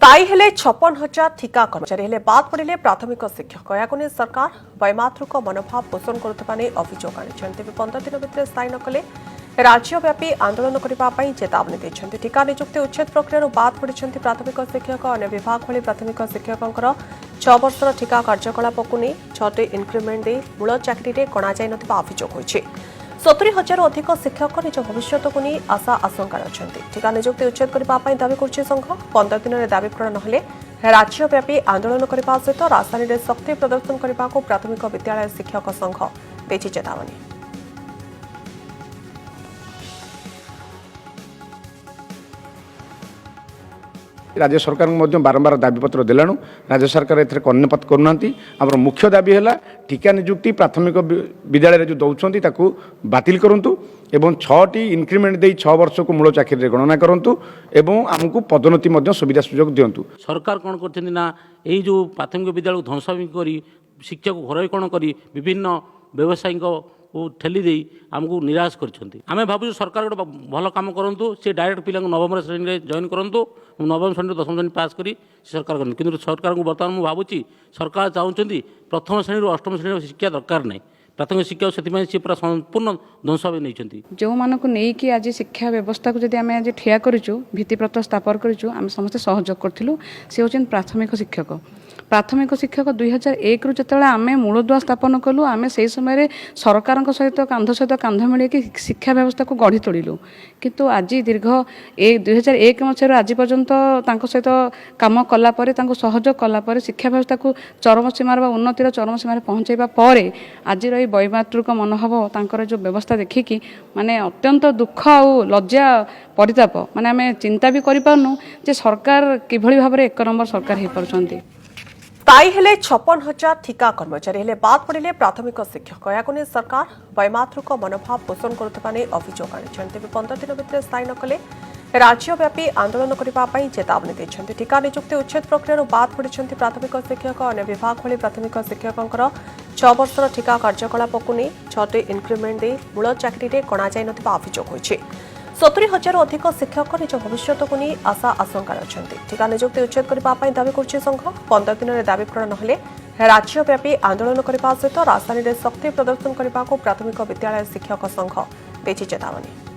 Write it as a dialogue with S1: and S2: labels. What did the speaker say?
S1: स्थायी हेले 56,000 ठिका कर्मचारी हेले बाद पड़े प्राथमिक शिक्षक या सरकार वैमातृक मनोभाव पोषण करुवा अभियोग आनी 15 दिन भितर स्थायी न कले राज्यव्यापी आंदोलन करने चेतावनी देते। ठिका नियुक्ति उच्छेद प्रक्रिया बाद पड़ी प्राथमिक शिक्षक अन्य विभाग भली प्राथमिक शिक्षक 6 वर्षर ठिका कार्यकलाप को नहीं 6टी इनक्रिमेंट दे मूल चाकरी कणा जाई नथिबा अभियोग होइछि। 70,000 अधिक शिक्षक निज भविष्य को नहीं आशा आशंका अच्छा। ठिका नियुक्ति उच्छेद करने दावी कर संघ 15 दिन में दावी पूरण नहेले राज्यव्यापी आंदोलन करने सहित राजधानी में शक्ति प्रदर्शन करने को प्राथमिक विद्यालय शिक्षक संघ देछि चेतावनी।
S2: राज्य सरकार बारंबार दाबीपत्र देलाणु राज्य सरकार ए कर्णपात करूना। आम मुख्य दाबी है टीका नियुक्ति प्राथमिक विद्यालय जो दौरान ताकू बातिल करूँ एवं 6टी इनक्रिमेंट दे 6 वर्ष को मूल चाकरी गणना करूँ एवं आमको पदोन्नति सुविधा सुजोग दिंतु।
S3: सरकार कौन कर जो प्राथमिक विद्यालय ध्वंस कर शिक्षा को घरोईकरण कर विभिन्न व्यवसायी को ठेली दे आमको निराश करें। भावुँ सरकार गोटे भल कम करूँ सी डायरेक्ट पिला नवम श्रेणी में जॉइन करूँ नवम श्रेणी 10वीं श्रेणी पास करी सरकार कर कि सरकार को बर्तमान मुझे भावुँ सरकार चाहते प्रथम श्रेणी 8म श्रेणी शिक्षा दरकार नहीं प्राथमिक शिक्षा से पूरा संपूर्ण ध्वंस नहीं।
S4: जो मानक नहीं कि आज शिक्षा व्यवस्था को जब आम आज ठिया करूँ भित्तिप्रस्तर स्थापन करूँ आम समस्त सहयोग करूँ सी हूँ प्राथमिक शिक्षक। प्राथमिक शिक्षक 2001 रु जो आम मूलदुआ स्थापन कलु आम से समय सरकार सहित कांध मिलकर शिक्षा व्यवस्था को गढ़ी तोड़ू किंतु आज दीर्घ 2001 मसीह आज पर्यंत सहित कम कलापर सहयोग कलापर शिक्षा व्यवस्था को चरम सीमार उन्नतिर चरम सीमार पहुँचाइबा पर आज वैमातृक मनोभाव तांकर जो व्यवस्था देखिकी माने अत्यंत दुख और लज्जा परिताप माने आम चिंता भी करूँ जे सरकार किभली भाव में 1 नंबर सरकार हो पार्टी।
S1: स्थायी हेले 56,000 ठिका कर्मचारी हेले बाद पड़े प्राथमिक शिक्षक या सरकार वैमातृक मनोभाव पोषण करुवा अभियोग आनी 15 दिन भितर स्थायी न कले राज्यव्यापी आंदोलन करने चेतावनी देते। ठिका नियुक्ति उच्छेद प्रक्रिया बाद पड़ी प्राथमिक शिक्षक अन्य विभाग भली प्राथमिक शिक्षक 6 वर्षर ठिका कार्यकलाप को नहीं 6टी इनक्रिमेंट दे मूल चाकरी कणा जाई नथिबा अभियोग होइछि। 70,000 अधिक शिक्षक निज भविष्य को नहीं आशा आशंका अच्छा। ठिका नियुक्ति उच्छेद करने दावी कर संघ 15 दिन में दावी पूरण नहेले राज्यव्यापी आंदोलन करने सहित राजधानी में शक्ति प्रदर्शन करने को प्राथमिक विद्यालय शिक्षक संघ देछि चेतावनी।